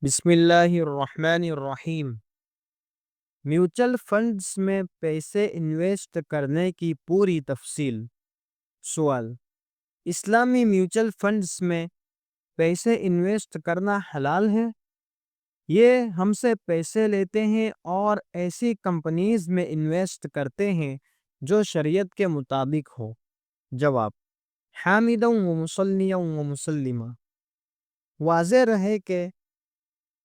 بسم اللہ الرحمن الرحیم۔ میوچل فنڈز میں پیسے انویسٹ کرنے کی پوری تفصیل۔ سوال: اسلامی میوچل فنڈز میں پیسے انویسٹ کرنا حلال ہے؟ یہ ہم سے پیسے لیتے ہیں اور ایسی کمپنیز میں انویسٹ کرتے ہیں جو شریعت کے مطابق ہو۔ جواب: حامداً و مصلیاً و مسلمہ۔ واضح رہے کہ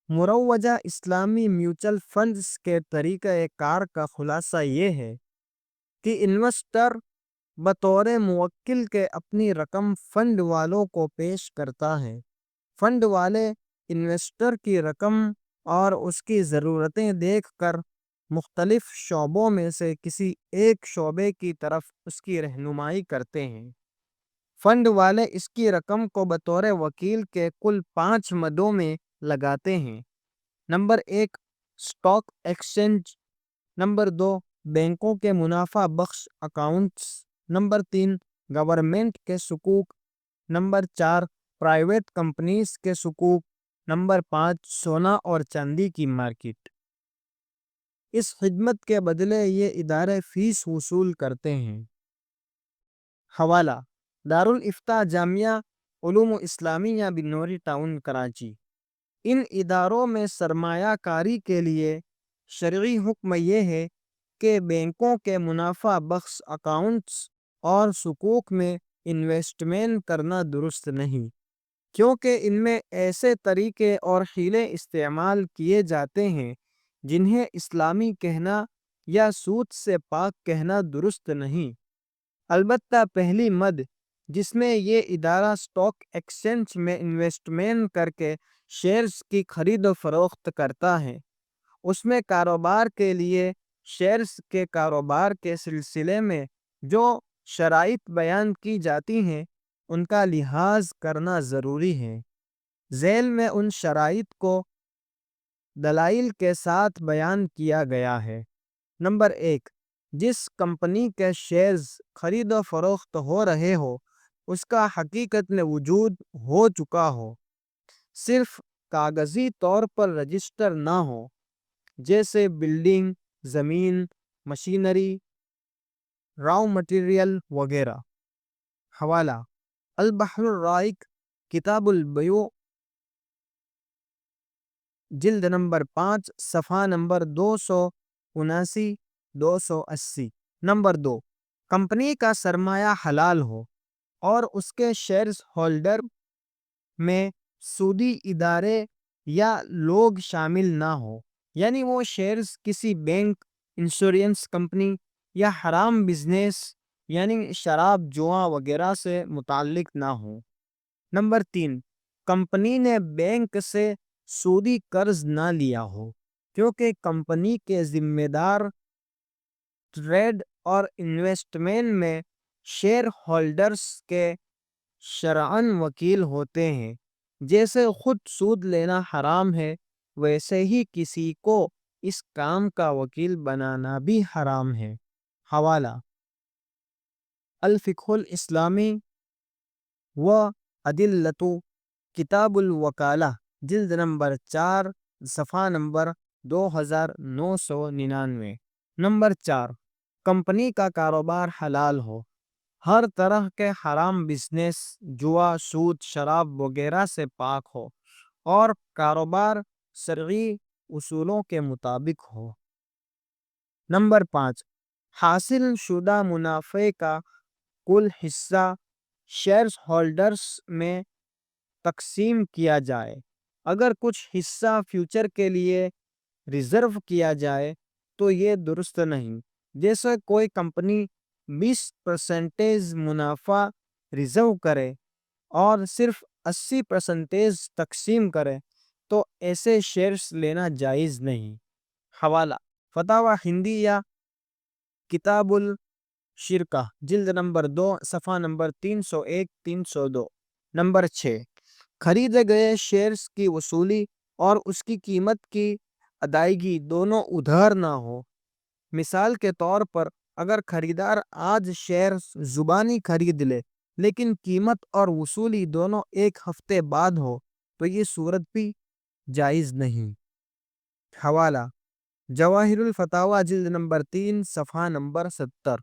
مروجہ اسلامی میوچل فنڈز کے طریقہ کار کا خلاصہ یہ ہے کہ انویسٹر بطور موکل کے اپنی رقم فنڈ والوں کو پیش کرتا ہے۔ فنڈ والے انویسٹر کی رقم اور اس کی ضرورتیں دیکھ کر مختلف شعبوں میں سے کسی ایک شعبے کی طرف اس کی رہنمائی کرتے ہیں۔ فنڈ والے اس کی رقم کو بطور وکیل کے کل 5 مدوں میں لگاتے ہیں۔ Number 1، stock exchange. نمبر 2، بینکوں کے منافع بخش اکاؤنٹس۔ نمبر 3، گورنمنٹ کے صکوک۔ نمبر 4، پرائیویٹ کمپنیز کے صکوک۔ نمبر 5، سونا اور چاندی کی مارکیٹ۔ اس خدمت کے بدلے یہ ادارے فیس وصول کرتے ہیں۔ حوالہ: دارالافتاء جامعہ علوم اسلامیہ بنوری ٹاؤن کراچی۔ ان اداروں میں سرمایہ کاری کے لیے شرعی حکم یہ ہے کہ بینکوں کے منافع بخش اکاؤنٹس اور صکوک میں انویسٹمنٹ کرنا درست نہیں، کیونکہ ان میں ایسے طریقے اور حیلے استعمال کیے جاتے ہیں جنہیں اسلامی کہنا یا سود سے پاک کہنا درست نہیں۔ البتہ پہلی مد جس میں یہ ادارہ اسٹاک ایکسچینج میں انویسٹمنٹ کر کے شیئرز کی خرید و فروخت کرتا ہے، اس میں کاروبار کے لیے شیئرز کے کاروبار کے سلسلے میں جو شرائط بیان کی جاتی ہیں ان کا لحاظ کرنا ضروری ہے۔ ذیل میں ان شرائط کو دلائل کے ساتھ بیان کیا گیا ہے۔ نمبر 1، جس کمپنی کے شیئرز خرید و فروخت ہو رہے ہو اس کا حقیقت میں وجود ہو چکا ہو، صرف کاغذی طور پر رجسٹر نہ ہو، جیسے بلڈنگ، زمین، مشینری، راؤ مٹیریل وغیرہ۔ حوالہ: البحر الرائق، کتاب البیوع، جلد نمبر 5، صفحہ نمبر 279 280۔ نمبر 2، کمپنی کا سرمایہ حلال ہو اور اس کے شیئرز ہولڈر میں سودی ادارے یا لوگ شامل نہ ہو، یعنی وہ شیئرز کسی بینک، انشورنس کمپنی یا حرام بزنس یعنی شراب جوا وغیرہ سے متعلق نہ ہو۔ نمبر 3، کمپنی نے بینک سے سودی قرض نہ لیا ہو، کیونکہ کمپنی کے ذمہ دار ٹریڈ اور انویسٹمنٹ میں شیئر ہولڈرز کے شرعاً وکیل ہوتے ہیں۔ جیسے خود سود لینا حرام ہے، ویسے ہی کسی کو اس کام کا وکیل بنانا بھی حرام ہے۔ حوالہ: الفقہ الاسلامی و ادلۃ، کتاب الوکالہ، جلد نمبر 4، صفحہ نمبر 2999۔ نمبر 4، کمپنی کا کاروبار حلال ہو، ہر طرح کے حرام بزنس، جوا، سود، شراب وغیرہ سے پاک ہو اور کاروبار شرعی اصولوں کے مطابق ہو۔ نمبر 5، حاصل شدہ منافع کا کل حصہ شیئر ہولڈرز میں تقسیم کیا جائے۔ اگر کچھ حصہ فیوچر کے لیے ریزرو کیا جائے تو یہ درست نہیں۔ جیسے کوئی کمپنی 20% منافع ریزرو کرے اور صرف 80% تقسیم کرے تو ایسے شیئرز لینا جائز نہیں۔ حوالہ: فتاوی ہندیہ، کتاب الشرکہ، جلد نمبر 2، صفحہ نمبر 301 302۔ نمبر 6، خریدے گئے شیئرز کی وصولی اور اس کی قیمت کی ادائیگی دونوں ادھار نہ ہو۔ مثال کے طور پر اگر خریدار آج شیئرز زبانی خرید لے لیکن قیمت اور وصولی دونوں ایک ہفتے بعد ہو تو یہ صورت بھی جائز نہیں۔ حوالہ: جواہر الفتاوی جلد نمبر 3 صفحہ نمبر 70۔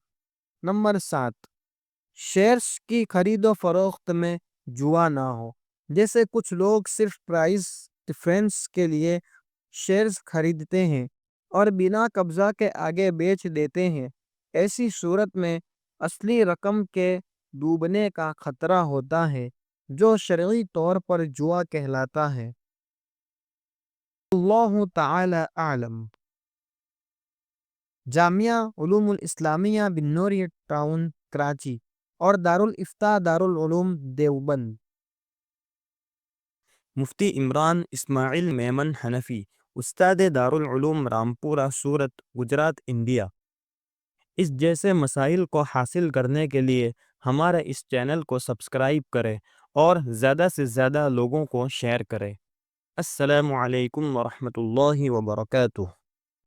نمبر 7، شیئرز کی خرید و فروخت میں جوا نہ ہو۔ جیسے کچھ لوگ صرف پرائس ڈفرینس کے لیے شیئرز خریدتے ہیں اور بنا قبضہ کے آگے بیچ دیتے ہیں، ایسی صورت میں اصلی رقم کے ڈوبنے کا خطرہ ہوتا ہے، جو شرعی طور پر جوا کہلاتا ہے۔ اللہ تعالی اعلم۔ جامعہ علوم الاسلامیہ بنور ٹاؤن کراچی اور دارالافتاء دارالعلوم دیوبند۔ مفتی عمران اسماعیل میمن حنفی، استاد دارالعلوم رامپورہ سورت، گجرات، انڈیا۔ اس جیسے مسائل کو حاصل کرنے کے لیے ہمارے اس چینل کو سبسکرائب کریں اور زیادہ سے زیادہ لوگوں کو شیئر کریں۔ السلام علیکم ورحمۃ اللہ وبرکاتہ۔